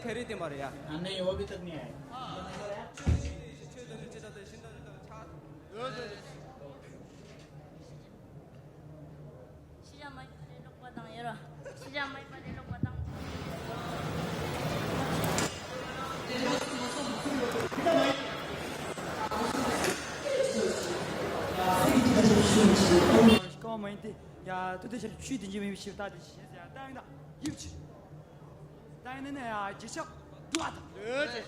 खरीदे मारे यार नहीं वो अभी तक नहीं आया 야, 도대체 취든 지면 시다 시야. 땅다. 입치. 땅에는 야, 지적 두아다.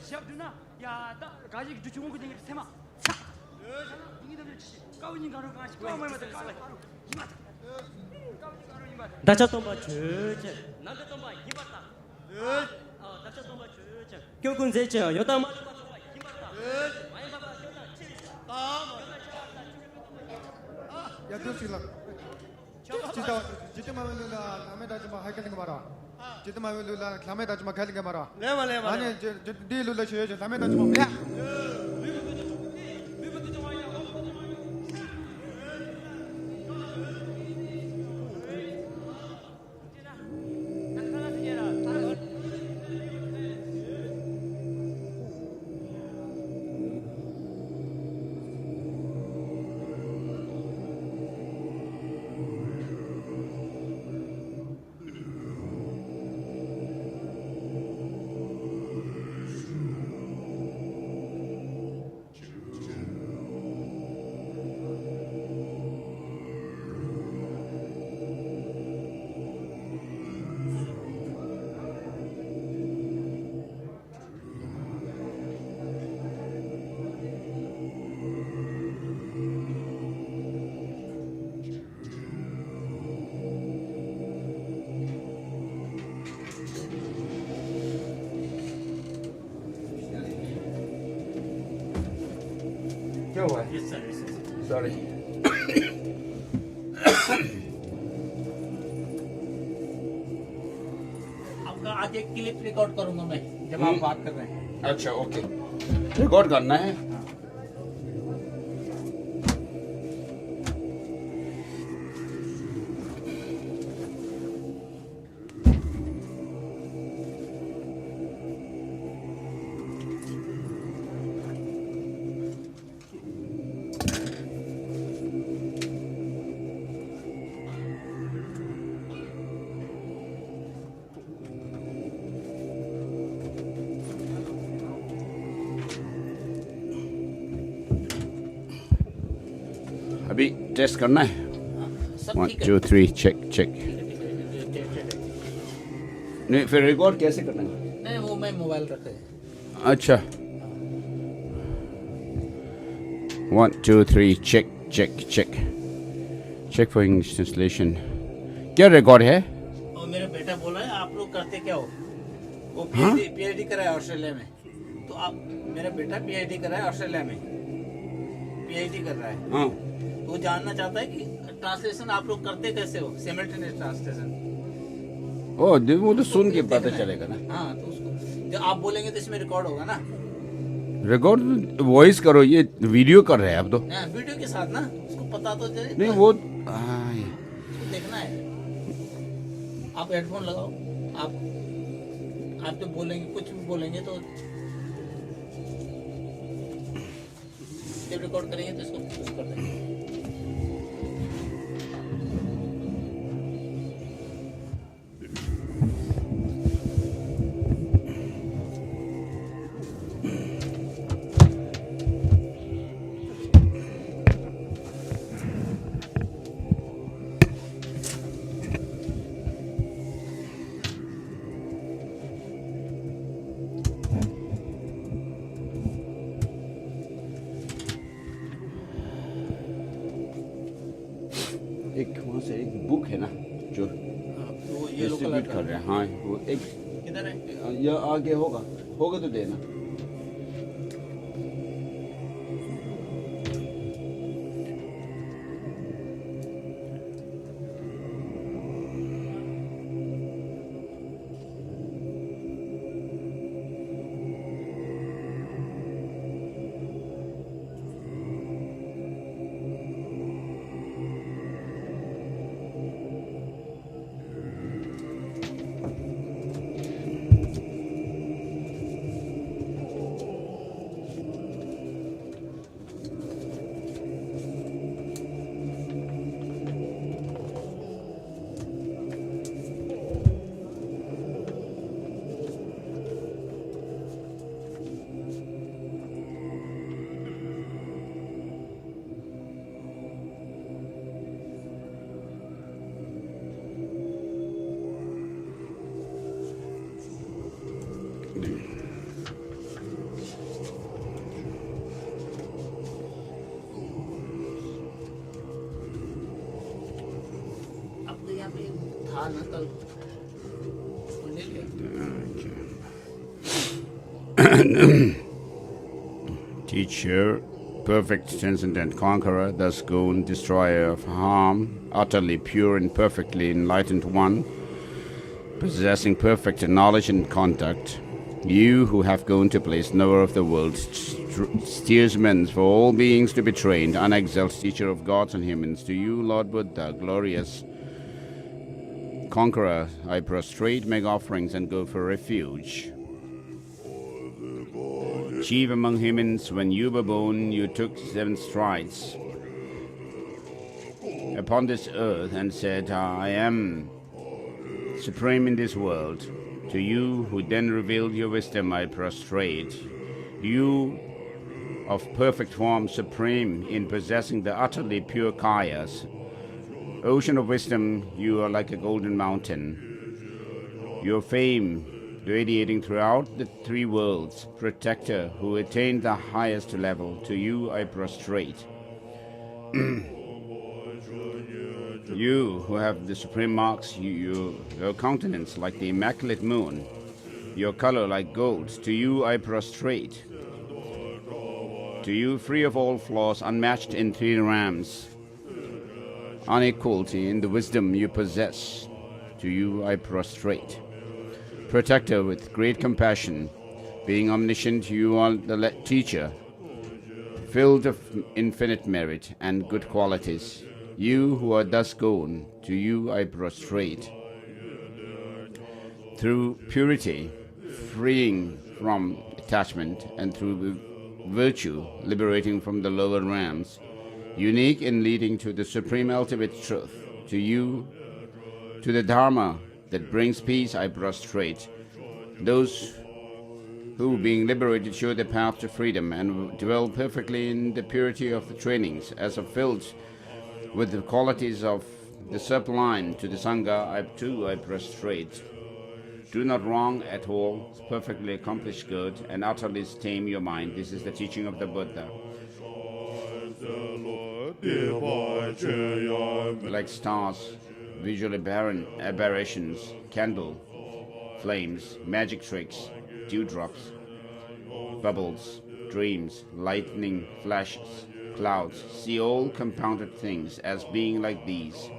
시작되나? 야, 가지 주중은 그 되게 세마. 차. 이기들 치. 가운인 가로 가시. 가만히 맞다. 이마다. 가운인 가로 이마다. 다쳤던 바 주제. 난쳤던 바 힘받다. 다쳤던 바 주제. 교군 제저 여당 맞은 바 힘받다. 많이 봐봐. 야, 도시라. जितना मैं लूला हमें दाज में हाइकिंग मारा जितना मैं लूला हमें दाज में खेलिंग मारा ले माने डी लूला चाहिए हमें दाज में या क्या हुआ है? सॉरी आपका आज एक क्लिप रिकॉर्ड करूंगा मैं जब आप बात कर रहे हैं। अच्छा ओके रिकॉर्ड करना है अभी टेस्ट करना है 1 2 3 चेक चेक नहीं फिर रिकॉर्ड कैसे करना है नहीं वो मैं मोबाइल रखे अच्छा 1 2 3 check check check check for English translation क्या रिकॉर्ड है और मेरा बेटा बोला है आप लोग करते क्या हो वो पीएचडी करा है ऑस्ट्रेलिया में तो आप मेरा बेटा पीएचडी करा है ऑस्ट्रेलिया में पीएचडी कर रहा है हाँ वो जानना चाहता है कि ट्रांसलेशन आप लोग करते कैसे हो सिमल्टेनियस ट्रांसलेशन ओ वो तो सुन के पता चलेगा ना हाँ तो उसको जब आप बोलेंगे तो इसमें रिकॉर्ड होगा ना रिकॉर्ड वॉइस करो ये वीडियो कर रहे हैं आप तो वीडियो के साथ ना उसको पता तो चले नहीं वो उसको देखना है आप हेडफोन लगाओ आप जो बोलेंगे कुछ भी बोलेंगे तो जब रिकॉर्ड करेंगे तो इसको कर देंगे एक वहाँ से एक बुक है ना जो वो येलो कलर डिस्ट्रीब्यूट कर रहे हैं, हाँ वो एक किधर है? या आगे होगा तो देना. अब तो यहाँ पे था ना कल, उसको ले लिया. Teacher, perfect transcendent conqueror, thus gone, destroyer of harm, utterly pure and perfectly enlightened one, possessing perfect knowledge and conduct, you who have gone to place knower of the world, steersman for all beings to be trained, unexalted teacher of gods and humans, to you, Lord Buddha, glorious conqueror, I prostrate, make offerings, and go for refuge. Chief among humans, when you were born, you took 7 strides upon this earth and said, I am supreme in this world. To you, who then revealed your wisdom, I prostrate. You, of perfect form, supreme in possessing the utterly pure kayas, ocean of wisdom, you are like a golden mountain. Your fame radiating throughout the 3 worlds, protector who attained the highest level, to you I prostrate. You who have the supreme marks, your countenance like the immaculate moon, your color like gold, to you I prostrate. To you, free of all flaws, unmatched in 3 realms, unequaled in the wisdom you possess, to you I prostrate. Protector with great compassion, being omniscient, you are the teacher, filled of infinite merit and good qualities. You who are thus gone, to you I prostrate. Through purity, freeing from attachment, and through virtue, liberating from the lower realms, unique in leading to the supreme ultimate truth, to you, to the Dharma that brings peace, I prostrate. Those who, being liberated, show the path to freedom and dwell perfectly in the purity of the trainings, as are filled with the qualities of the sublime, to the Sangha, I prostrate. Do not wrong at all, perfectly accomplish good, and utterly tame your mind. This is the teaching of the Buddha. Like stars, visual aberrations, candle, flames, magic tricks, dewdrops, bubbles, dreams, lightning flashes, clouds, see all compounded things as being like these.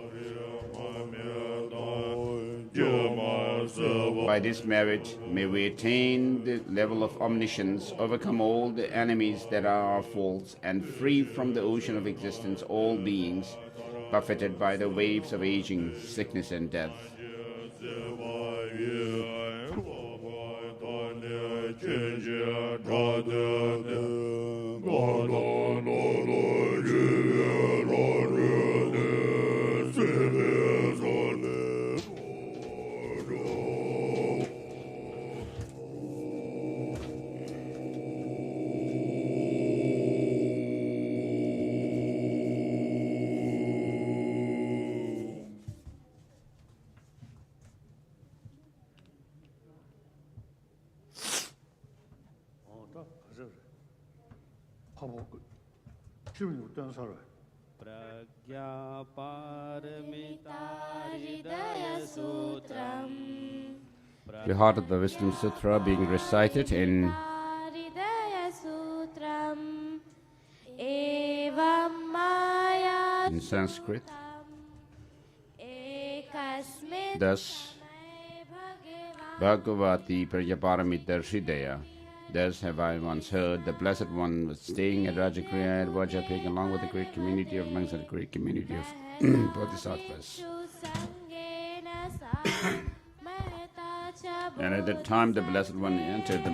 By this merit, may we attain the level of omniscience, overcome all the enemies that are our faults, and free from the ocean of existence all beings, buffeted by the waves of aging, sickness, and death. 하고 기분이 어떤 사람? The heart of the Wisdom Sutra being recited in Sanskrit. Thus, Bhagavati Prajaparamita Hridaya. Thus have I once heard the Blessed One was staying at Rajakriya at Vajapik along with a great community of monks and a great community of bodhisattvas. And at that time the Blessed One entered the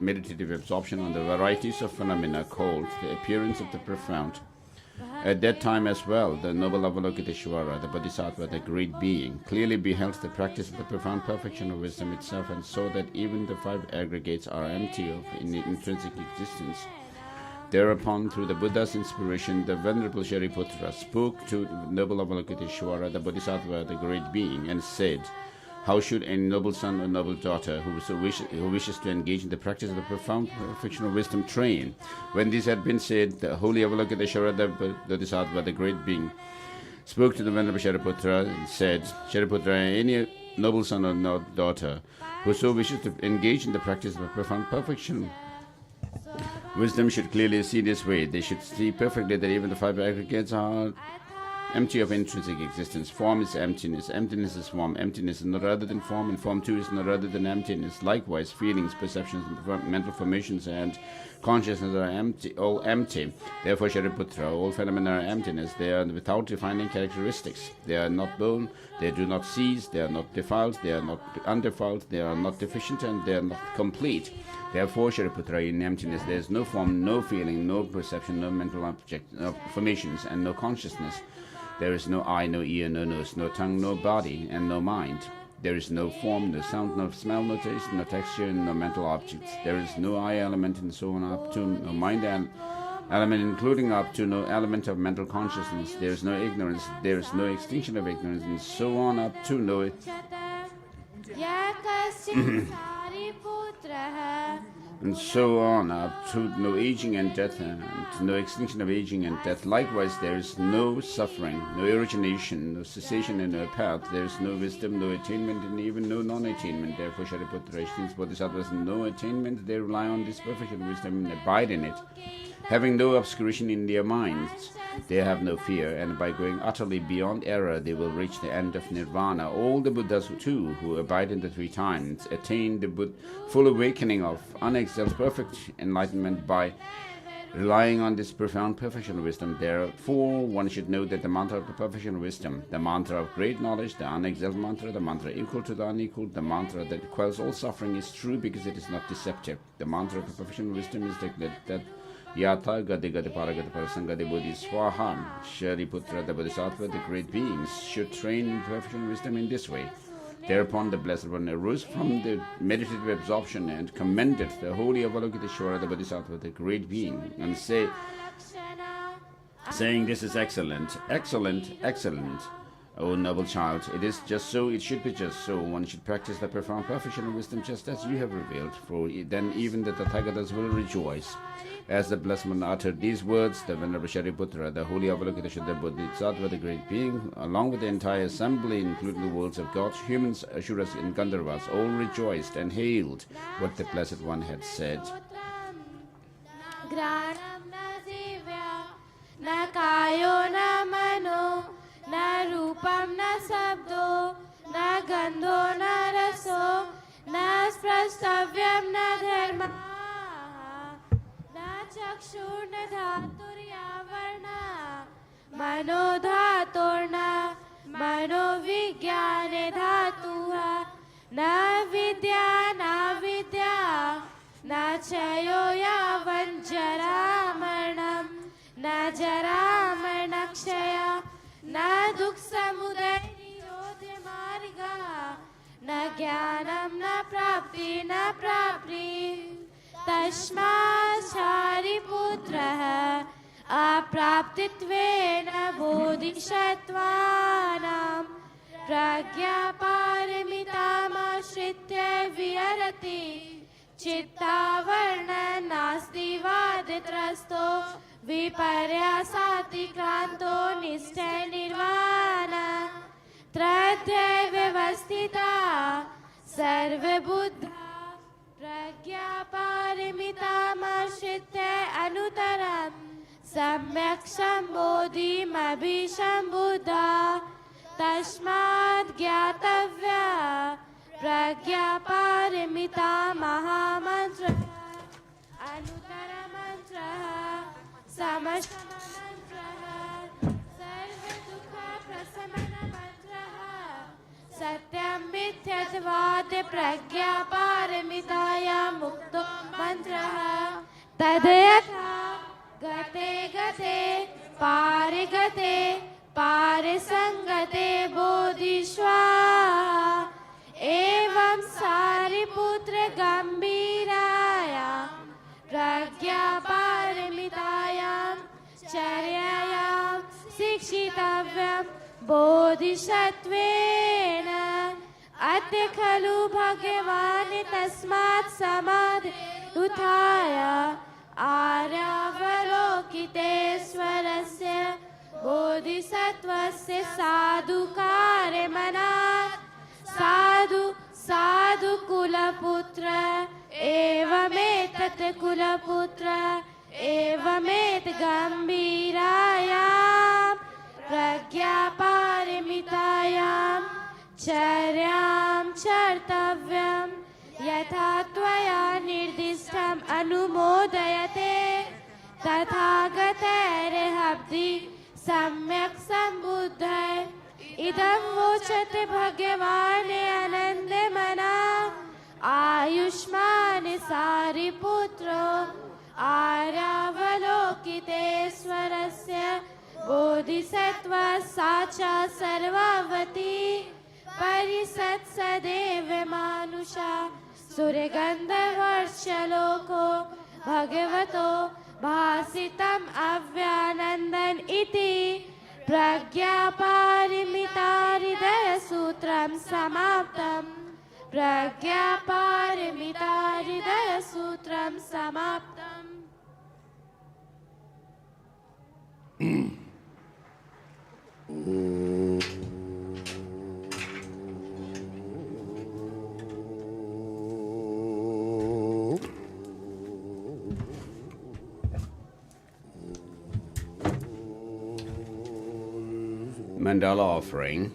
meditative absorption on the varieties of phenomena called the appearance of the profound. At that time as well, the noble Avalokiteshvara, the Bodhisattva, the great being, clearly beheld the practice of the profound perfection of wisdom itself and saw that even the five aggregates are empty of intrinsic existence. Thereupon, through the Buddha's inspiration, the Venerable Shariputra spoke to the noble Avalokiteshvara, the Bodhisattva, the great being, and said, "How should a noble son or noble daughter who wishes to engage in the practice of the profound perfection of wisdom train?" When this had been said, the holy Avalokiteshvara, the Bodhisattva, the great being, spoke to the Venerable Shariputra and said, "Shariputra, any noble son or daughter who so wishes to engage in the practice of the profound perfection wisdom should clearly see this way. They should see perfectly that even the five aggregates are empty of intrinsic existence. Form is emptiness. Emptiness is form. Emptiness is not other than form, and form too is not other than emptiness. Likewise, feelings, perceptions, mental formations, and consciousness are empty, all empty. Therefore, Shariputra, all phenomena are emptiness. They are without defining characteristics. They are not born. They do not cease. They are not defiled. They are not undefiled. They are not deficient, and they are not complete. Therefore, Shariputra, in emptiness, there is no form, no feeling, no perception, no mental object, no formations, and no consciousness. There is no eye, no ear, no nose, no tongue, no body, and no mind. There is no form, no sound, no smell, no taste, no texture, and no mental objects. There is no I element, and so on up to no mind element, including up to no element of mental consciousness. There is no ignorance. There is no extinction of ignorance, and so on up to no and so on up to no aging and death, and no extinction of aging and death. Likewise, there is no suffering, no origination, no cessation, and no path. There is no wisdom, no attainment, and even no non-attainment. Therefore, Shariputra, since bodhisattvas no attainment, they rely on this perfection of wisdom and abide in it. Having no obscuration in their minds, they have no fear, and by going utterly beyond error, they will reach the end of nirvana. All the Buddhas too, who abide in the three times, attain the full awakening of unexcelled perfect enlightenment by relying on this profound perfection of wisdom. Therefore, one should know that the mantra of the perfection of wisdom, the mantra of great knowledge, the unexcelled mantra, the mantra equal to the unequal, the mantra that quells all suffering is true because it is not deceptive. The mantra of the perfection of wisdom is that Yatha Gade Gade Paragade Parasangade Bodhi Swaham. Shariputra, the Bodhisattva, the great beings, should train in perfection of wisdom in this way. Thereupon the Blessed One arose from the meditative absorption and commended the holy Avalokiteshvara, the Bodhisattva, the great being, and saying, "This is excellent, excellent, excellent. O noble child, it is just so, it should be just so. One should practice the profound perfection of wisdom just as you have revealed, for then even the Tathagatas will rejoice." As the Blessed One uttered these words, the Venerable Shariputra, the holy Avalokiteshvara, the Bodhisattva, the great being, along with the entire assembly, including the worlds of gods, humans, Asuras, and Gandharvas, all rejoiced and hailed what the Blessed One had said. Na rupam na sabdo, na gandho na raso, na sprastavyam na dharma, na chakshur na dhaturyavarna, mano dhaturna, mano vigyane dhatuha, na vidya, na chayo yavan jaramarnam, na jaramarnakshaya, na dukh samudaya nirodhe marga, na jnanam na prapti tasmat Shariputrah apraptitvena bodhisattvanam pragya paramitam ashritya vyarati चित्तावर्ण नास्ति वादित्रस्तो विपर्यासातिक्रान्तो निष्ठे निर्वाण त्रयध्यै व्यवस्थिता सर्वबुद्धा प्रज्ञा पारमितामाश्रित्य अनुतरम् सम्यक् सम्बोधिमभिसम्बुधा तस्माद् ज्ञातव्या प्रज्ञा पारमिता महामन्त्रः अनुतरमन्त्रः समस्तमन्त्रः सर्वदुःखप्रशमनमन्त्रः सत्यं मिथ्यत्वात् प्रज्ञा पारमितायां मुक्तो मन्त्रः तद्यथा गते गते पारिगते पारिसङ्गते बोधिस्वाहा एवं सारिपुत्र गम्भीरायां प्रज्ञा पारमितायां चर्यायां शिक्षितव्यं बोधिसत्त्वेन अद्य खलु भगवान् तस्मात् समाधि उत्थाय आर्यावलोकितेश्वरस्य बोधिसत्त्वस्य साधुकारमनात् साधु साधु कुलपुत्र एवमेतत् कुलपुत्र एवमेत गम्भीरायां प्रज्ञापारमितायां चर्यां चर्तव्यं यथा त्वया निर्दिष्टम् अनुमोदयते तथागतैर्हब्धि सम्यक् सम्बुद्धै इदं वोचते भगवान् आनन्दमना आयुष्मान् सारिपुत्रो आर्यावलोकितेश्वरस्य बोधिसत्त्वा साचा सर्वावती परिषत् सदैव मानुषा सुरगन्धवर्षलोको भगवतो भासितम् अव्यानन्दन् इति प्रज्ञापारमिताहृदयसूत्रं समाप्तम् प्रज्ञापारमिताहृदयसूत्रं समाप्तम् Mandala offering.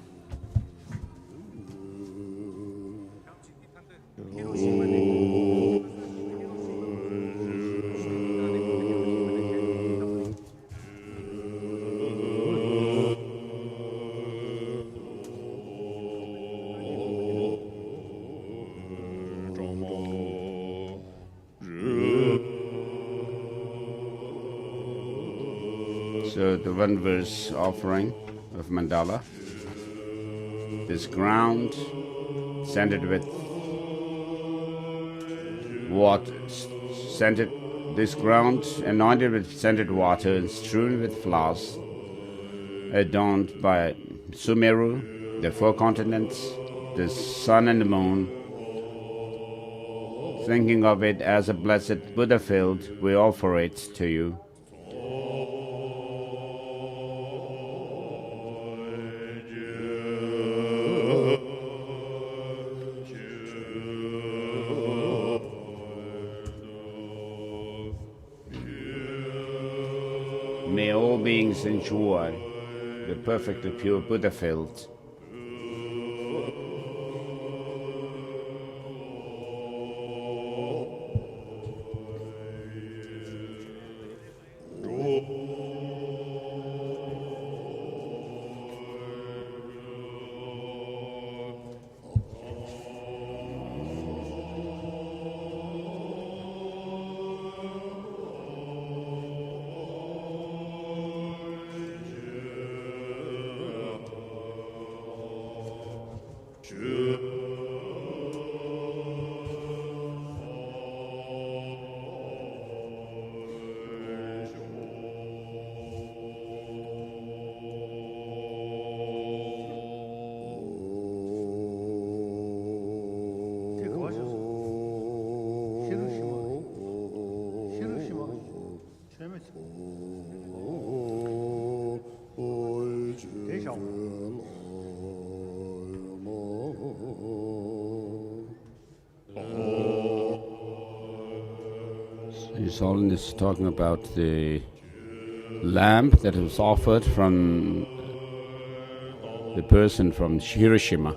So the one verse offering of Mandala, this ground scented with water, this ground anointed with scented water and strewn with flowers, adorned by Sumeru, the four continents, the sun and the moon. Thinking of it as a blessed Buddha field, we offer it to you. May all beings enjoy the perfectly pure Buddha field. His Holiness is talking about the lamp that was offered from the person from Hiroshima.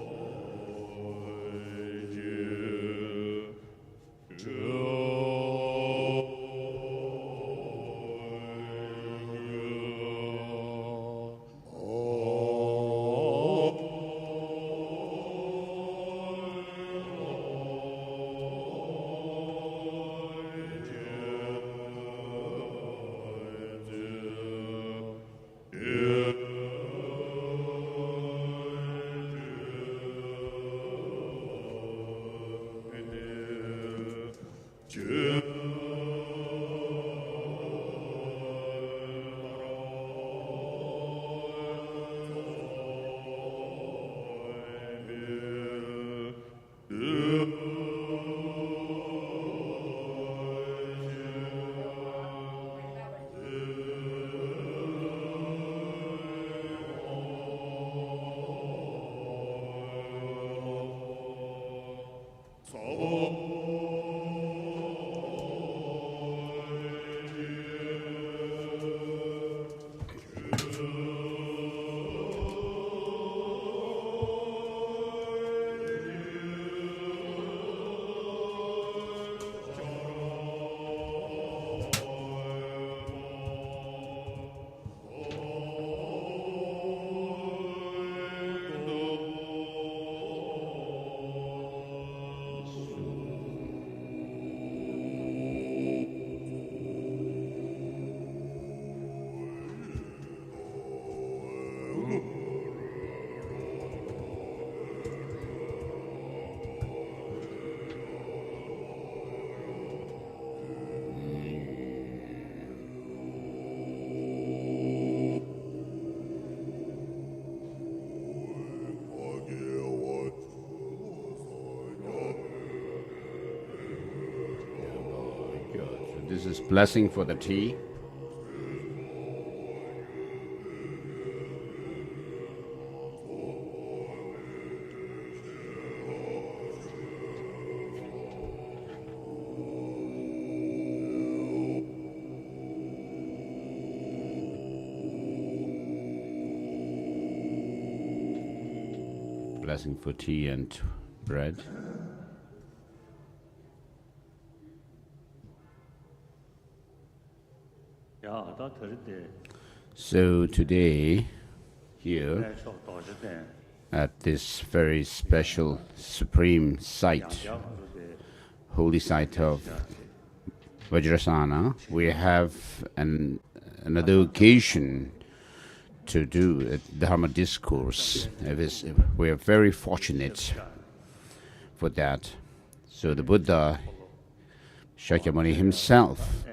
This is blessing for the tea. Blessing for tea and bread. So today, here, at this very special supreme site, holy site of Vajrasana, we have another occasion to do a Dharma discourse. We are very fortunate for that. So the Buddha, Shakyamuni himself,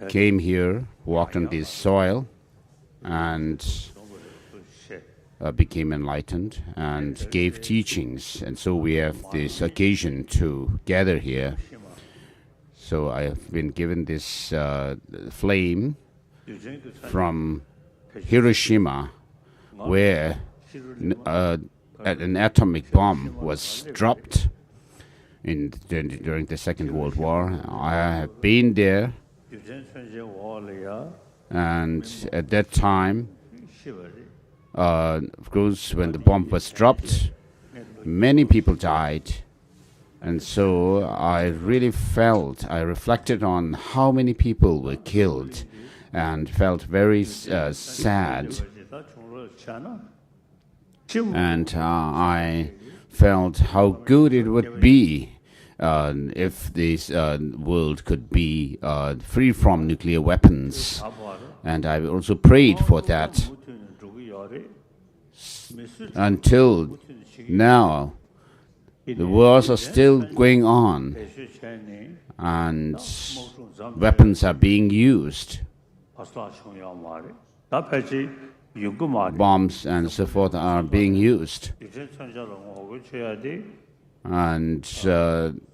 came here, walked on this soil, and became enlightened and gave teachings. And so we have this occasion to gather here. So I have been given this flame from Hiroshima, where an atomic bomb was dropped during the Second World War. I have been there, and at that time, of course, when the bomb was dropped, many people died. And so I really I reflected on how many people were killed and felt very sad. And I felt how good it would be if this world could be free from nuclear weapons. And I also prayed for that. Until now, the wars are still going on, and weapons are being used. Bombs and so forth are being used. And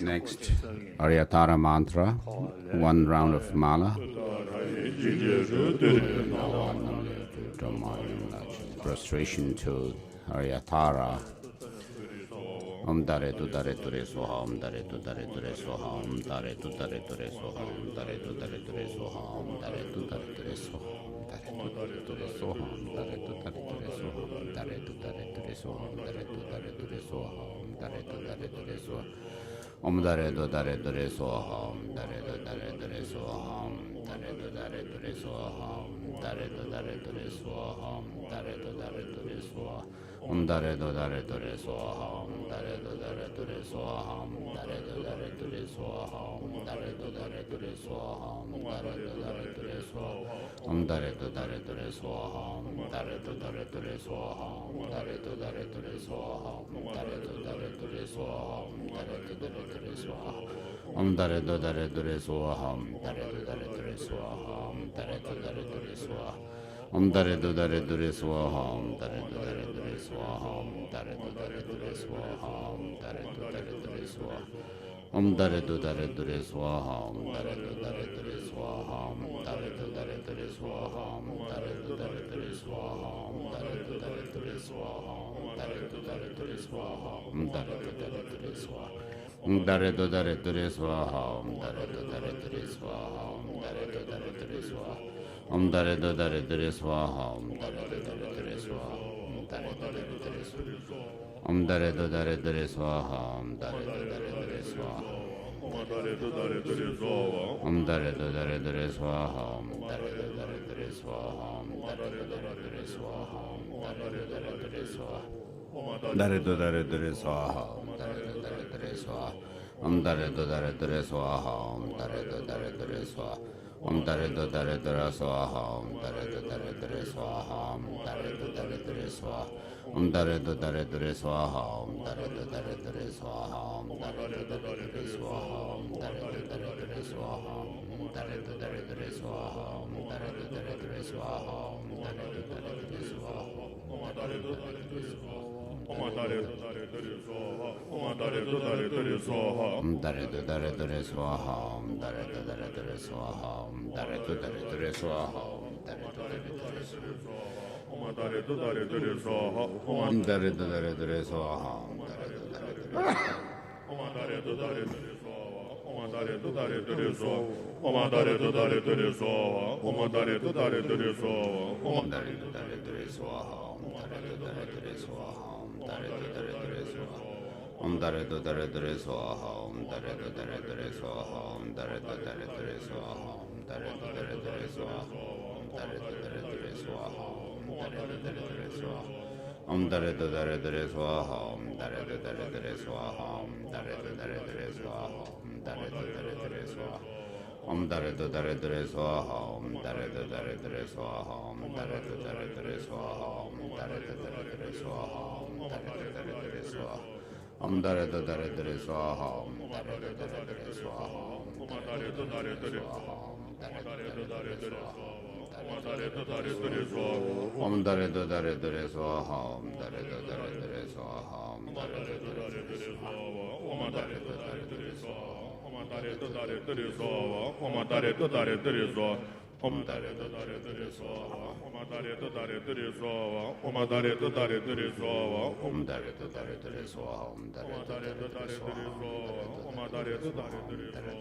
Next, Aryatara mantra, one round of mala. Prostration to Aryatara. Om dare tu dare tu re soha, om dare tu dare tu re soha, om dare tu dare tu re soha, om dare tu dare tu re soha, om dare tu dare tu re soha, om dare tu dare tu re soha, om dare tu dare tu re soha, om dare tu dare tu re soha, om dare tu dare tu re soha, om dare tu dare tu re soha, om dare tu dare tu re soha, om dare tu dare tu re soha, om dare tu dare tu re soha, om dare tu dare tu re soha, om dare tu dare tu re soha. Om dare do dare do re soha, om dare do dare do re soha, om dare do dare do re soha, om dare do dare do re soha, om dare do dare do re soha, om dare do dare do re soha, om dare do dare do re soha, om dare do dare do re soha, om dare do dare do re soha, om dare do dare do re soha, om dare do dare do re soha, om dare do dare do re soha, om dare do dare do re soha. Om dare do dare do re swaha, om dare do dare do re swaha, om dare do dare do re swaha, om dare do dare do re swaha, om dare do dare do re swaha, om dare do dare do re swaha, om dare do dare do re swaha, om dare do dare do re swaha, om dare do dare do re swaha, om dare do dare do re swaha, om dare do dare do re swaha. Om dare do dare do re swaha, om dare do dare do re swaha, om dare do dare do re swaha. Om dare do dare do re swaha, om dare do dare do re swaha, om dare do dare do re swaha. Om dare do dare do re swaha, om dare do dare do re swaha. Om dare do dare do re swaha, om dare do dare do re swaha, om dare do dare do re swaha, om dare do dare do re swaha. Dare do dare do re swaha, om dare do dare do re swaha. Om dare do dare do re swaha, om dare do dare do re swaha. Om dare do dare do re swaha, om dare do dare do re swaha, om dare do dare do re swaha. Om dare do dare do re swaha, om dare do dare do re swaha, om dare do dare do re swaha, om dare do dare do re swaha, om dare do dare do re swaha, om dare do dare do re swaha, om dare do dare do re swaha, om dare do dare do re swaha. Om dare do dare do re swaha, om dare do dare do re swaha, om dare do dare do re swaha, om dare do dare do re swaha, om dare do dare do re swaha, om dare do dare do re swaha. Om dare do dare do re swaha, om dare do dare do re swaha, om dare do dare do re swaha. Om dare do dare do re swaha, om dare do dare do re swaha, om dare do dare do re swaha, om dare do dare do re swaha, om dare do dare do re swaha, om dare do dare do re swaha, om dare do dare do re swaha. Om dare do dare do re swaha, om dare do dare do re swaha, om dare do dare do re swaha, om dare do dare do re swaha, om dare do dare do re swaha, om dare do dare do re swaha. Om dare do dare do re swaha, om dare do dare do re swaha, om dare do dare do re swaha, om dare do dare do re swaha. Om dare do dare do re swaha, om dare do dare do re swaha, om dare do dare do re swaha, om dare do dare do re swaha, om dare do dare do re swaha. Om dare do dare do re swaha, om dare do dare do re swaha, om dare do dare do re swaha, om dare do dare do re swaha. Om dare do dare do re swaha, om dare do dare do re swaha, om dare do dare do re swaha, om dare do dare do re swaha, om dare do dare do re swaha, om dare do dare do re swaha, Om Dare Do Dare Dure Swaha. Om Dare Do Dare Dure Swaha. Om Dare Do Dare Dure Swaha. Om Dare Do Dare Dure Swaha. Om Dare Do Dare Dure Swaha. Om Dare Do Dare Dure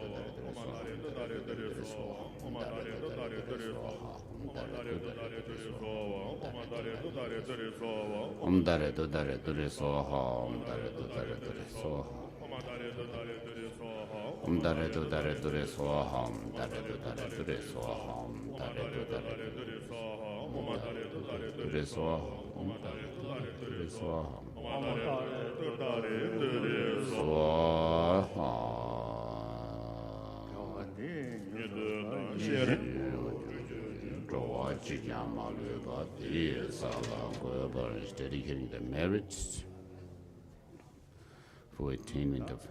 Swaha. Om Dare Do Dare Dure Swaha. Om Dare Do Dare Dure Swaha. Om Dare Do Dare Dure Swaha. Om Dare Do Dare Dure Swaha. Om Dare Do Dare Dure Swaha. Om Dare Do Dare Dure Swaha. Om Dare Do Dare Dure Swaha. Om Dare Do Dare Dure Swaha. Om Dare Do Dare Dure Swaha. Om Dare Do Dare Dure Swaha. Om Dare Do Dare Dure Swaha. Is dedicating the merits for attainment of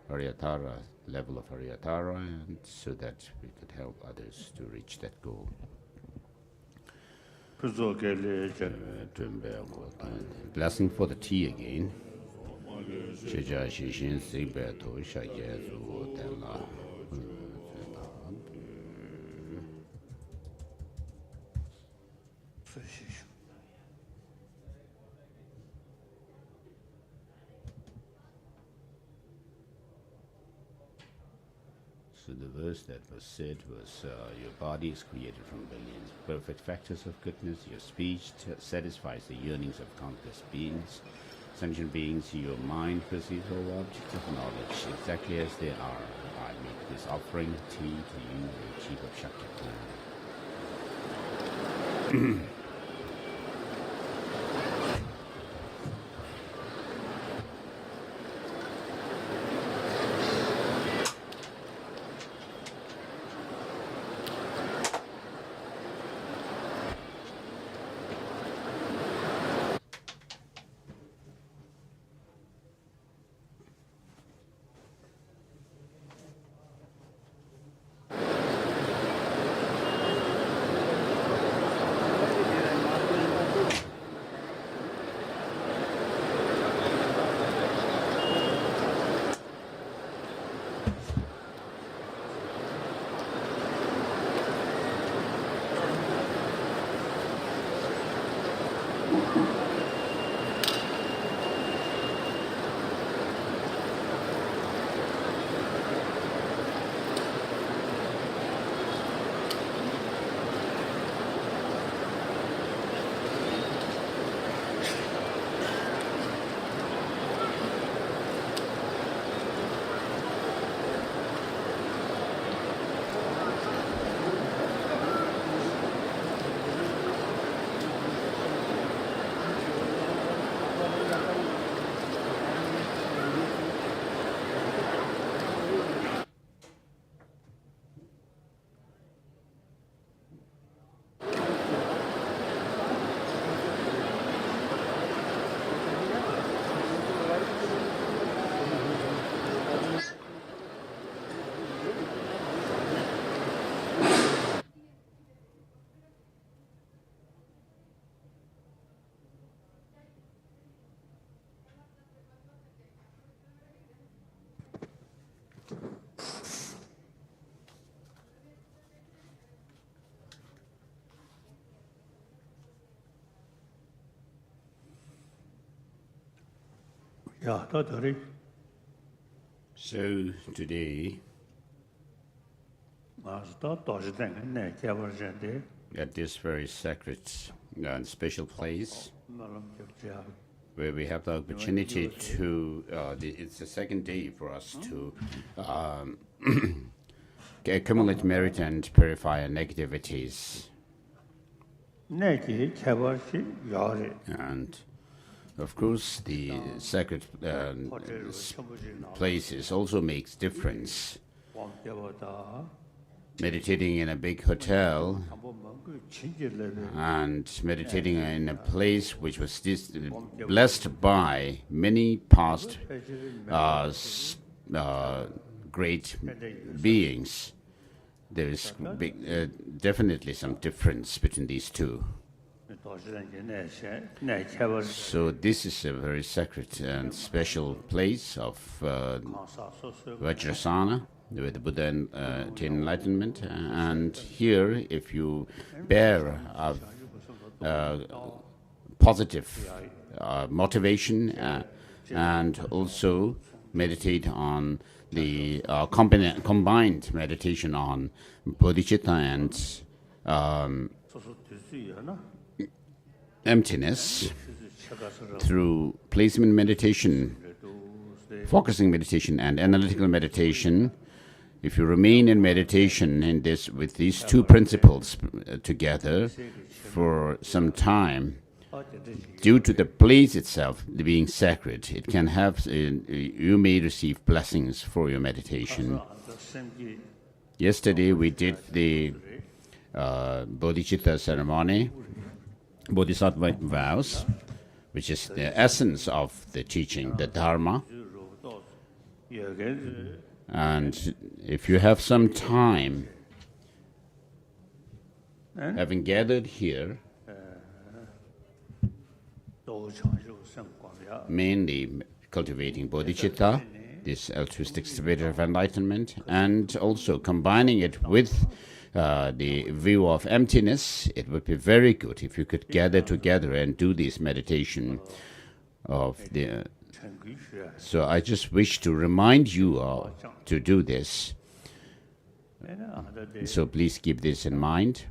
Aryatara, level of Aryatara, and so that we could help others to reach that goal. Blessing for the tea again. So the verse that was said was, your body is created from billions perfect factors of goodness. Your speech satisfies the yearnings of countless beings. Sentient beings, your mind perceives all objects of knowledge exactly as they are. I make this offering tea to you, the chief of Shakti clan. So today, at this very sacred and special place, where we have the opportunity to, it's the second day for us to accumulate merit and purify our negativities. And of course, the sacred places also makes difference. Meditating in a big hotel and meditating in a place which was blessed by many past great beings, there is definitely some difference between these two. So this is a very sacred and special place of Vajrasana, with the Buddha attained enlightenment. And here, if you bear positive motivation and also meditate on the combined meditation on bodhicitta and emptiness through placement meditation, focusing meditation, and analytical meditation. If you remain in meditation in this with these two principles together for some time, due to the place itself being sacred, it can have you may receive blessings for your meditation. Yesterday we did the Bodhichitta ceremony, Bodhisattva vows, which is the essence of the teaching, the Dharma. And if you have some time, having gathered here, mainly cultivating bodhicitta, this altruistic spirit of enlightenment, and also combining it with the view of emptiness, it would be very good if you could gather together and do this meditation of the. So I just wish to remind you all to do this. So please keep this in mind.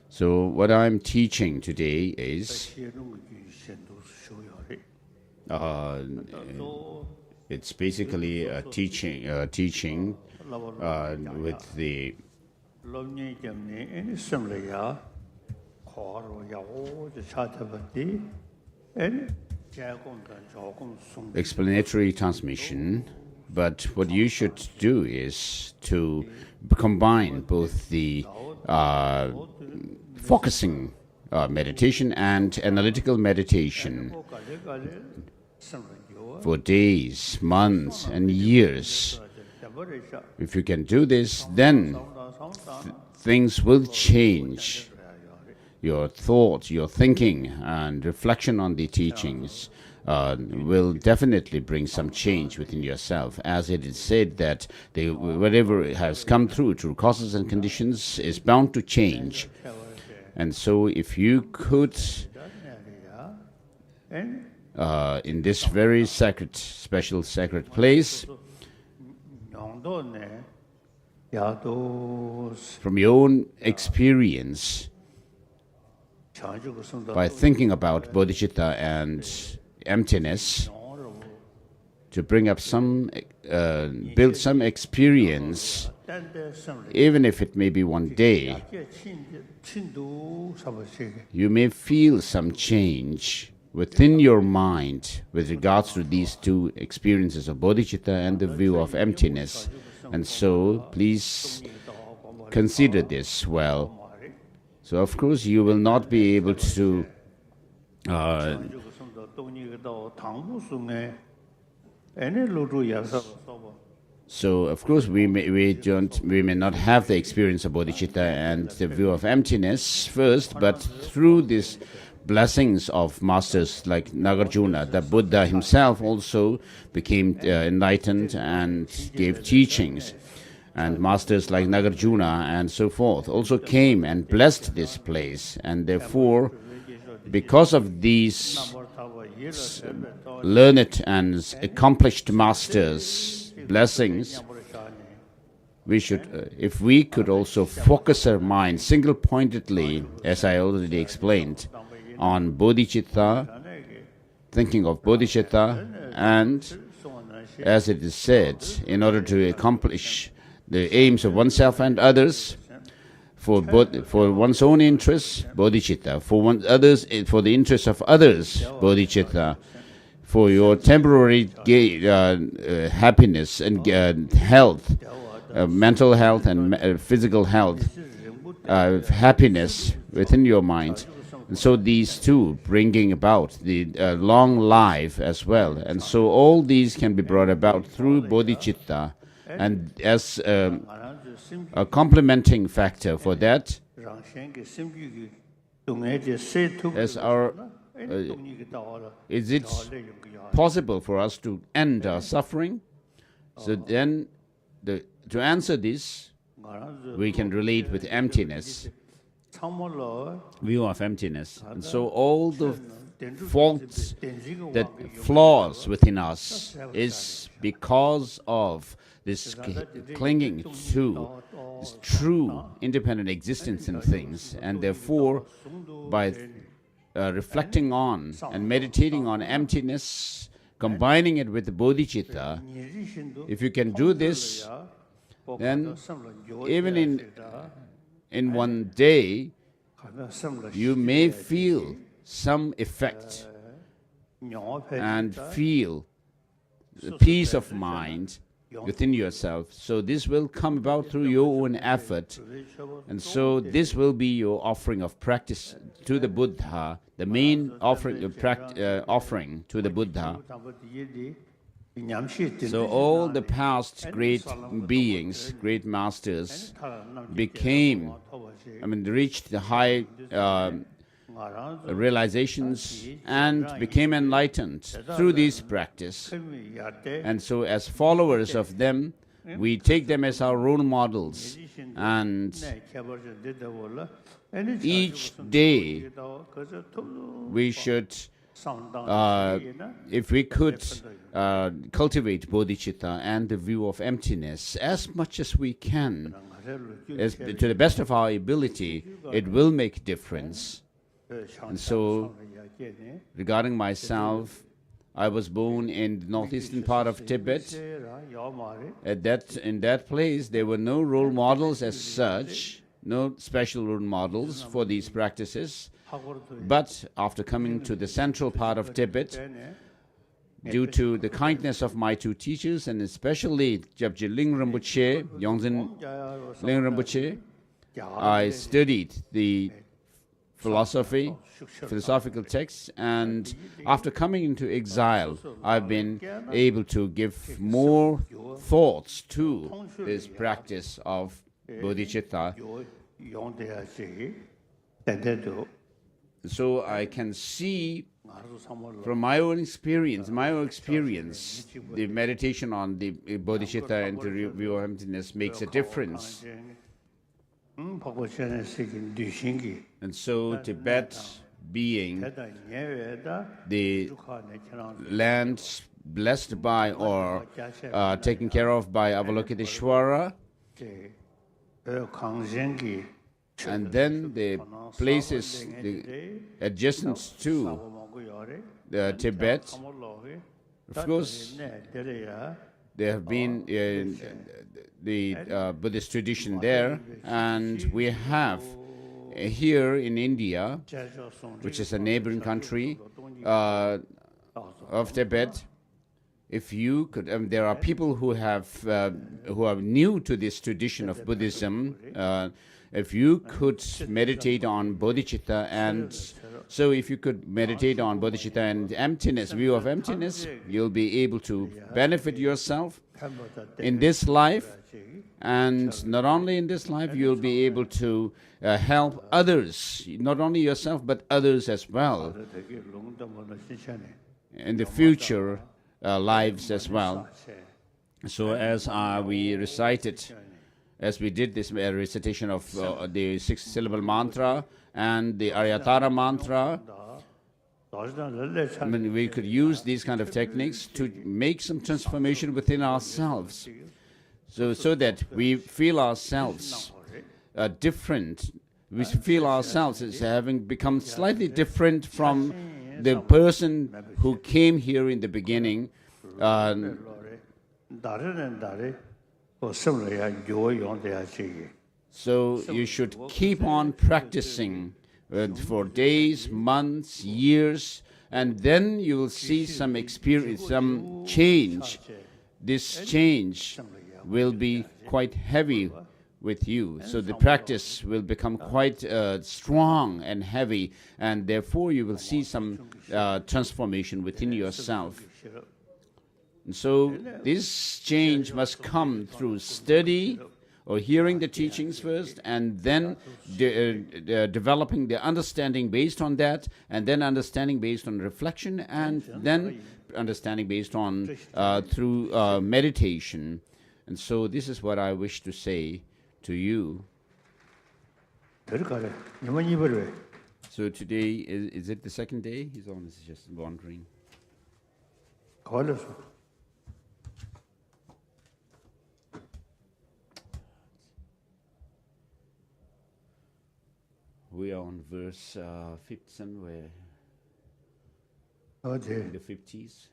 So what I'm teaching today is it's basically a teaching with the explanatory transmission. But what you should do is to combine both the focusing meditation and analytical meditation for days, months, and years. If you can do this, then things will change. Your thoughts, your thinking, and reflection on the teachings will definitely bring some change within yourself. As it is said that whatever has come through causes and conditions is bound to change. And so if you could, in this very sacred, special sacred place, from your own experience, by thinking about bodhicitta and emptiness, to bring up some, build some experience, even if it may be one day, you may feel some change within your mind with regards to these two experiences of bodhicitta and the view of emptiness. And so, please consider this well. So, of course, you will not be able to so, of course, we may not have the experience of bodhicitta and the view of emptiness first, but through these blessings of masters like Nagarjuna, the Buddha himself also became enlightened and gave teachings. And masters like Nagarjuna and so forth also came and blessed this place. And therefore, because of these learned and accomplished masters' blessings, we should, if we could also focus our mind single-pointedly, as I already explained, on bodhicitta, thinking of bodhicitta, and as it is said, in order to accomplish the aims of oneself and others, for one's own interests, bodhicitta, for the interests of others, bodhicitta, for your temporary happiness and health, mental health and physical health, happiness within your mind. And so these two bringing about the long life as well. And so all these can be brought about through bodhicitta. And as a complementing factor for that, is it possible for us to end our suffering? So then, to answer this, we can relate with emptiness, view of emptiness. And so all the faults, that flaws within us is because of this clinging to this true independent existence in things. And therefore, by reflecting on and meditating on emptiness, combining it with the bodhicitta, if you can do this, then even in one day, you may feel some effect and feel the peace of mind within yourself. So this will come about through your own effort. And so this will be your offering of practice to the Buddha, the main offering to the Buddha. So all the past great beings, great masters, reached the high realizations and became enlightened through this practice. And so as followers of them, we take them as our role models. And each day we should, if we could cultivate bodhicitta and the view of emptiness as much as we can, to the best of our ability, it will make a difference. And so, regarding myself, I was born in the northeastern part of Tibet. In that place, there were no role models as such, no special role models for these practices. But after coming to the central part of Tibet, due to the kindness of my two teachers, and especially Jabje Ling Rinpoche, Yongzin Ling Rinpoche, I studied the philosophical texts, and after coming into exile, I've been able to give more thoughts to this practice of bodhicitta. So I can see from my own experience, the meditation on the bodhicitta and the view of emptiness makes a difference. And so Tibet being the land blessed by or taken care of by Avalokiteshvara, and then the places adjacent to Tibet, of course, there have been the Buddhist tradition there, and we have here in India, which is a neighboring country of Tibet. If you could, there are people who are new to this tradition of Buddhism. If you could meditate on bodhicitta, and so if you could meditate on bodhicitta and emptiness, view of emptiness, you'll be able to benefit yourself in this life, and not only in this life, you'll be able to help others, not only yourself but others as well, in the future lives as well. So as we recited, as we did this recitation of the 6-syllable mantra and the Aryatara mantra, we could use these kind of techniques to make some transformation within ourselves, so that we feel ourselves different. We feel ourselves as having become slightly different from the person who came here in the beginning. So you should keep on practicing for days, months, years, and then you will see some experience, some change. This change will be quite heavy with you. So the practice will become quite strong and heavy, and therefore you will see some transformation within yourself. And so this change must come through study or hearing the teachings first, and then developing the understanding based on that, and then understanding based on reflection, and then understanding based on through meditation. And so this is what I wish to say to you. So today, is it the second day? He's always just wandering. We are on verse 50 somewhere. In the 50s.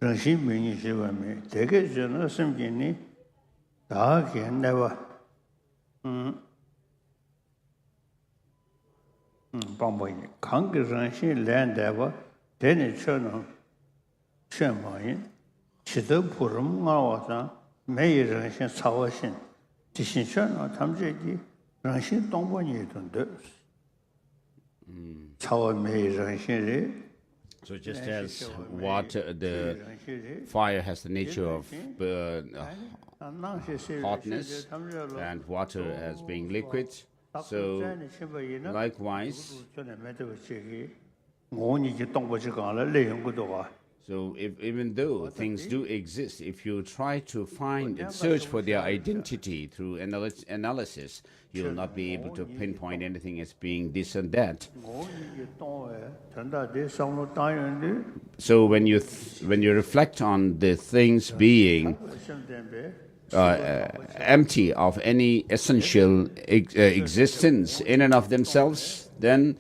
Rangshim Mini Shivame, take it, Jonathan Gini, Dark and never. Bamboy, Conquer Rangshim land ever, then it channel. Shemain, Chido Purum Mawasa, May Rangshim Sawashin, Tishin or Tamjaki, Rangshim Tomboni don't do. Sawa May Rangshim. So just as water, the fire has the nature of hotness, and water as being liquid, so likewise, so even though things do exist, if you try to find and search for their identity through analysis, you will not be able to pinpoint anything as being this and that. So when you reflect on the things being empty of any essential existence in and of themselves, then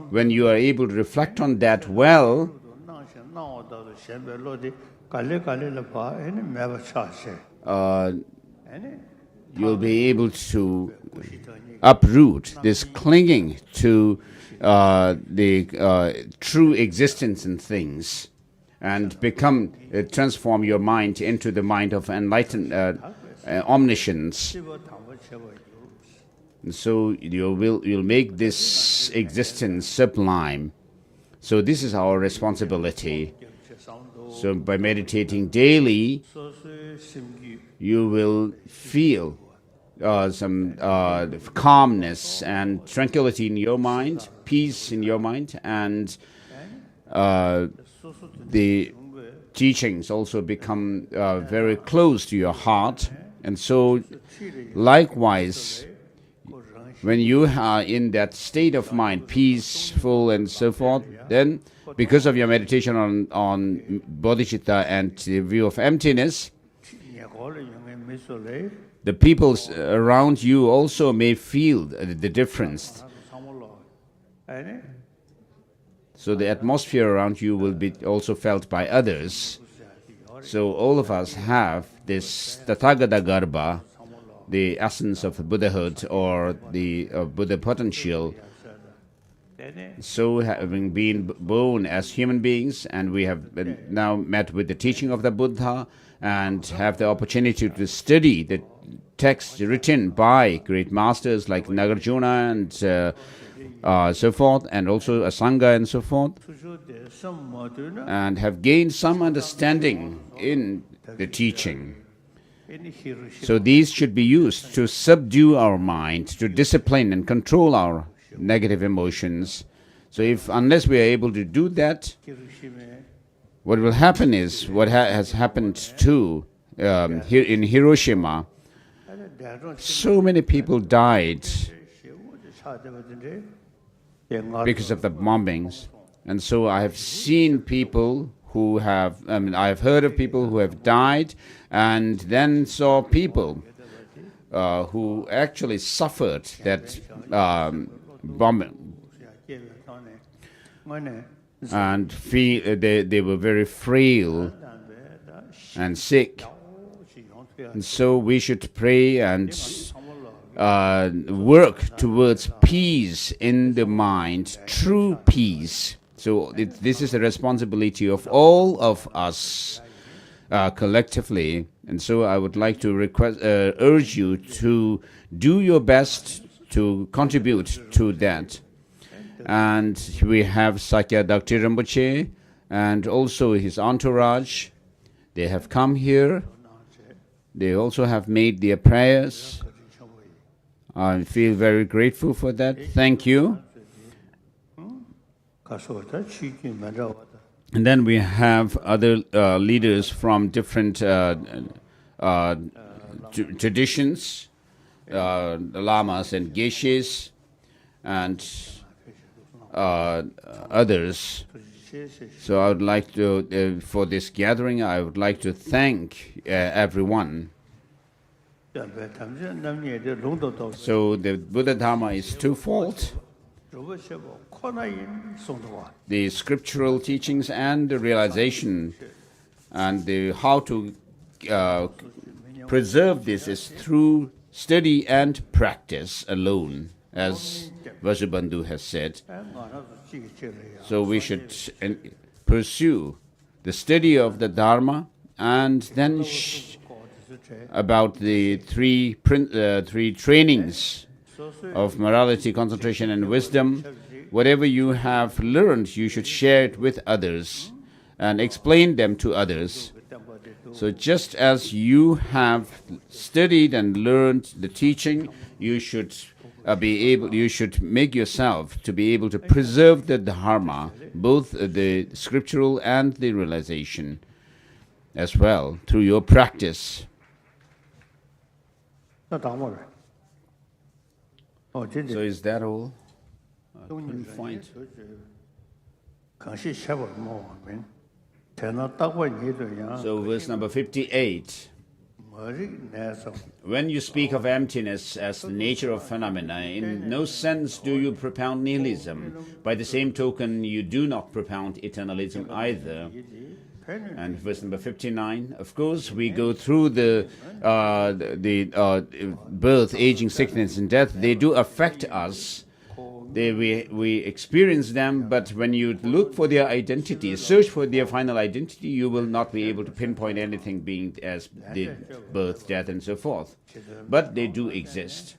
when you are able to reflect on that well, you'll be able to uproot this clinging to the true existence in things, and transform your mind into the mind of enlightened omniscience. And so you'll make this existence sublime. So this is our responsibility. So by meditating daily, you will feel some calmness and tranquility in your mind, peace in your mind, and the teachings also become very close to your heart. And so likewise, when you are in that state of mind, peaceful and so forth, then because of your meditation on Bodhichitta and the view of emptiness, the people around you also may feel the difference. So the atmosphere around you will be also felt by others. So all of us have this Tathagata Garbha, the essence of Buddhahood or the Buddha potential. So having been born as human beings, and we have now met with the teaching of the Buddha and have the opportunity to study the texts written by great masters like Nagarjuna and so forth, and also Asanga and so forth, and have gained some understanding in the teaching. So these should be used to subdue our mind, to discipline and control our negative emotions. So unless we are able to do that, what will happen is what has happened to here in Hiroshima. So many people died because of the bombings. And so I have seen people who have, I have heard of people who have died, and then saw people who actually suffered that bombing, and they were very frail and sick. And so we should pray and work towards peace in the mind, true peace. So this is the responsibility of all of us. collectively. And so I would like to urge you to do your best to contribute to that. And we have Sakya Dr. Rinpoche and also his entourage. They have come here. They also have made their prayers. I feel very grateful for that. Thank you. And then we have other leaders from different traditions, the Lamas and Geshes, and others. So I would like to, for this gathering, I would like to thank everyone. So the Buddha Dharma is twofold: the scriptural teachings and the realization, and how to preserve this is through study and practice alone, as Vasubandhu has said. So we should pursue the study of the Dharma, and then about the three trainings of morality, concentration, and wisdom. Whatever you have learned, you should share it with others and explain them to others. So just as you have studied and learned the teaching, you should you should make yourself to be able to preserve the Dharma, both the scriptural and the realization as well, through your practice. So is that all? I couldn't find. So verse number 58. When you speak of emptiness as the nature of phenomena, in no sense do you propound nihilism. By the same token, you do not propound eternalism either. And verse number 59, of course, we go through the birth, aging, sickness, and death. They do affect us. We experience them, but when you look for their identity, search for their final identity, you will not be able to pinpoint anything being as the birth, death, and so forth. But they do exist.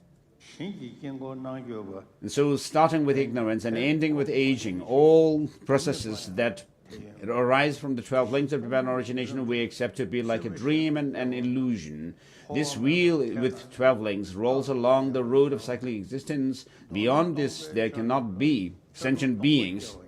And so starting with ignorance and ending with aging, all processes that arise from the 12 links of divine origination we accept to be like a dream and an illusion. This wheel with 12 links rolls along the road of cyclic existence. Beyond this, there cannot be sentient beings.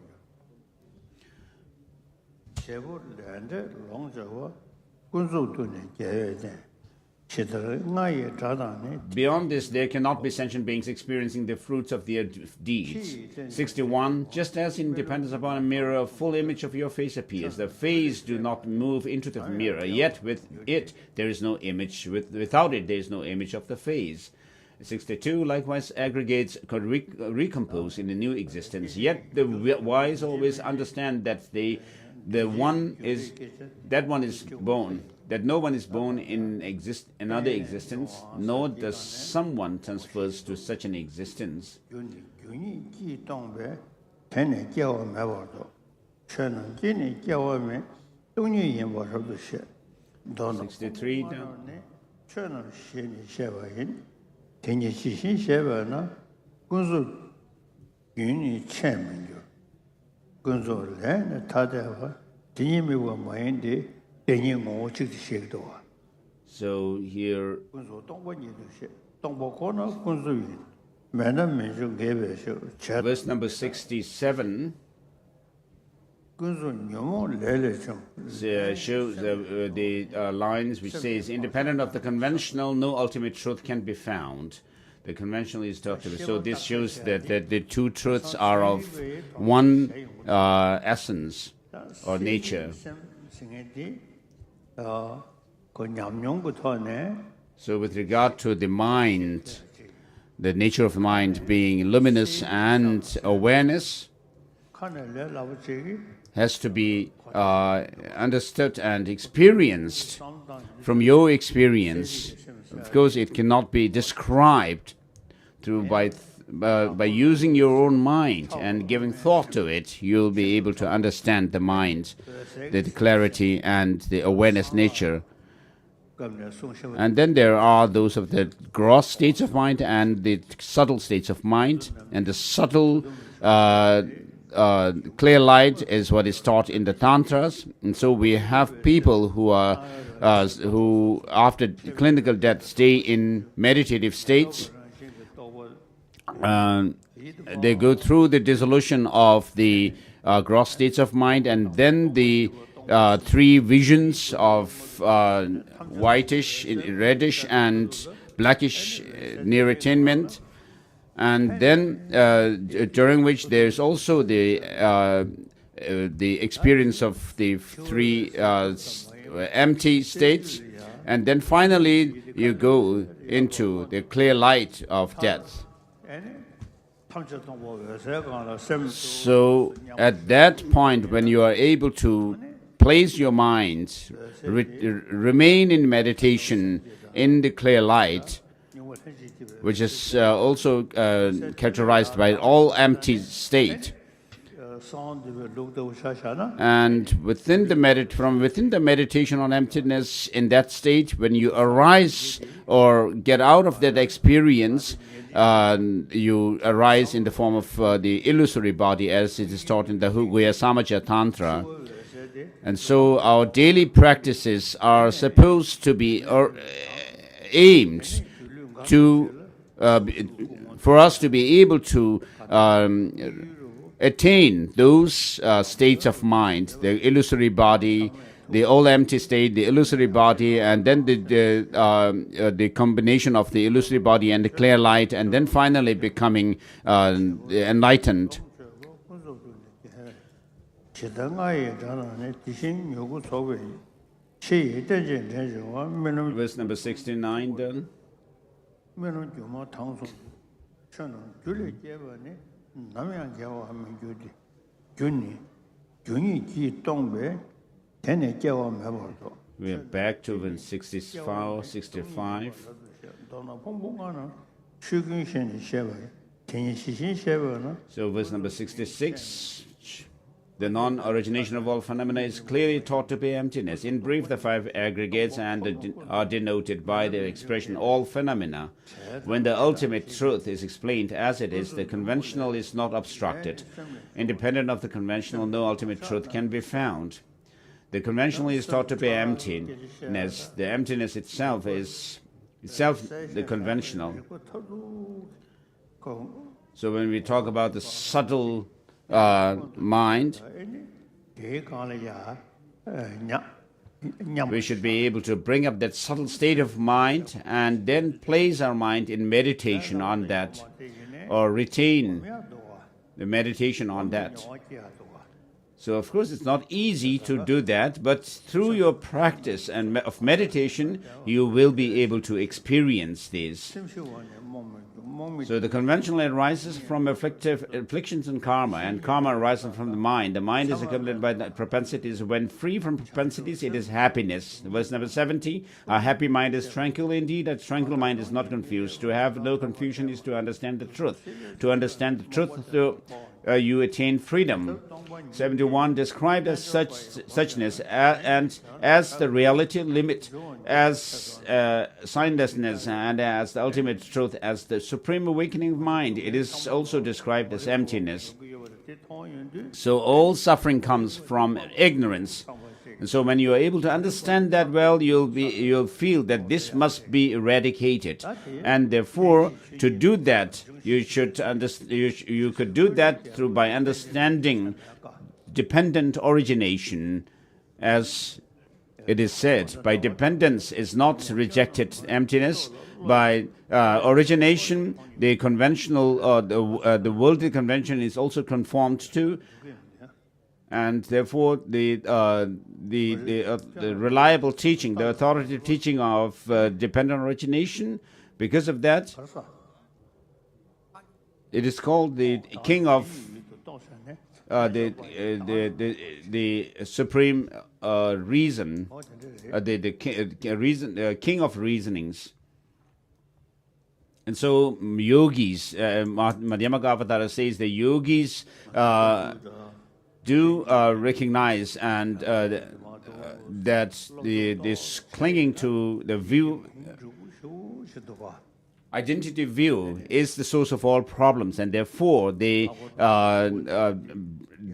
Beyond this, there cannot be sentient beings experiencing the fruits of their deeds. 61. Just as in dependence upon a mirror, a full image of your face appears. The face do not move into the mirror, yet with it there is no image. Without it there is no image of the face. 62. Likewise, aggregates could recompose in a new existence. Yet the wise always understand that one is born. That no one is born in another existence, nor does someone transfers to such an existence. 63 So here, verse number 67 shows the lines which says, independent of the conventional, no ultimate truth can be found. The conventional is talked about. So this shows that the two truths are of one essence or nature. So with regard to the mind, the nature of mind being luminous and awareness has to be understood and experienced from your experience. Of course, it cannot be described by by using your own mind and giving thought to it, you'll be able to understand the mind, the clarity and the awareness nature. And then there are those of the gross states of mind and the subtle states of mind. And the subtle clear light is what is taught in the tantras. And so we have people who are who after clinical death stay in meditative states. They go through the dissolution of the gross states of mind, and then the three visions of whitish, reddish, and blackish near attainment, and then during which there's also the experience of the three empty states, and then finally you go into the clear light of death. So at that point, when you are able to place your mind, remain in meditation in the clear light, which is also characterized by all empty state, and within the meditation on emptiness, in that state, when you arise or get out of that experience, you arise in the form of the illusory body, as it is taught in the Bodhgaya Samaja Tantra. And so our daily practices are supposed to be aimed to for us to be able to attain those states of mind, the illusory body, the all empty state, the illusory body, and then the combination of the illusory body and the clear light, and then finally becoming enlightened. Verse number 69 then. We are back to verse 65. So verse number 66. The non-origination of all phenomena is clearly taught to be emptiness. In brief, the five aggregates are denoted by the expression all phenomena. When the ultimate truth is explained as it is, the conventional is not obstructed. Independent of the conventional, no ultimate truth can be found. The conventional is taught to be emptiness. The emptiness itself is the conventional. So when we talk about the subtle mind, we should be able to bring up that subtle state of mind and then place our mind in meditation on that, or retain the meditation on that. So of course it's not easy to do that, but through your practice and of meditation you will be able to experience this. So the conventional arises from afflictions and karma arises from the mind. The mind is accompanied by the propensities. When free from propensities, it is happiness. Verse number 70, a happy mind is tranquil indeed. A tranquil mind is not confused. To have no confusion is to understand the truth. To understand the truth, you attain freedom. 71, described as suchness and as the reality limit, as signlessness, and as the ultimate truth, as the supreme awakening of mind. It is also described as emptiness. So all suffering comes from ignorance. And so when you are able to understand that well, you'll feel that this must be eradicated, and therefore to do that you could do that by understanding dependent origination, as it is said. By dependence is not rejected emptiness. By origination, the conventional, the worldly convention is also conformed to, and therefore the reliable teaching, the authoritative teaching of dependent origination, because of that, it is called the king of the supreme reason, the king of reasonings. And so yogis, Madhyamaka Avatara says the yogis do recognize and that this clinging to the view, identity view is the source of all problems, and therefore they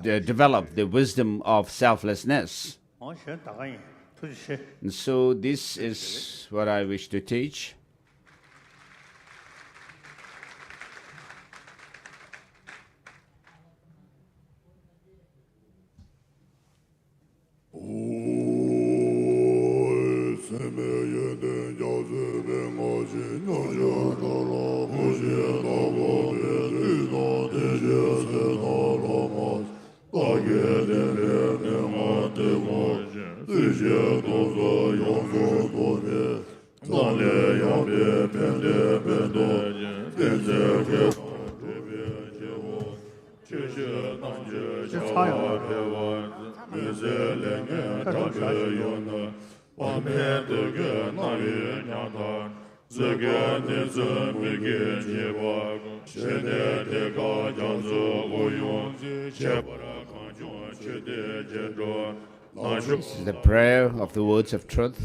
develop the wisdom of selflessness. And so this is what I wish to teach. This is the prayer of the words of truth.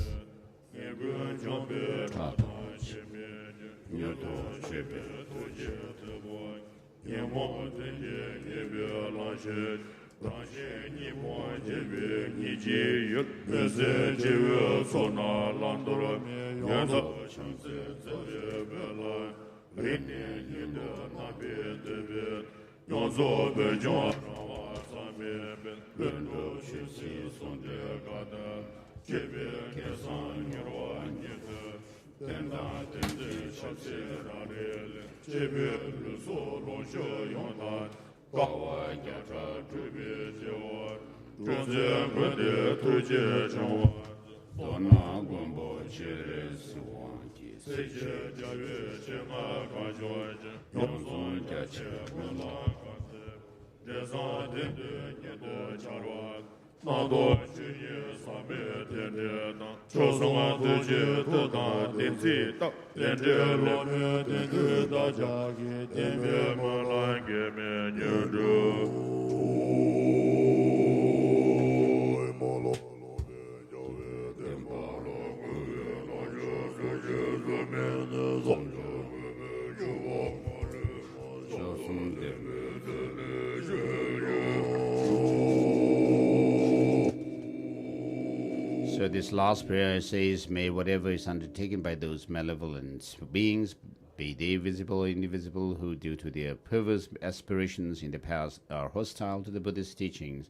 So this last prayer says, may whatever is undertaken by those malevolent beings, be they visible or invisible, who due to their perverse aspirations in the past are hostile to the Buddhist teachings,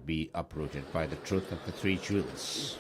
be uprooted by the truth of the three truths.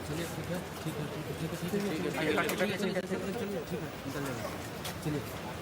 चलिए ठीक है ठीक है ठीक है ठीक है ठीक है ठीक है ठीक है ठीक है चलिए ठीक है निकल जाएगा चलिए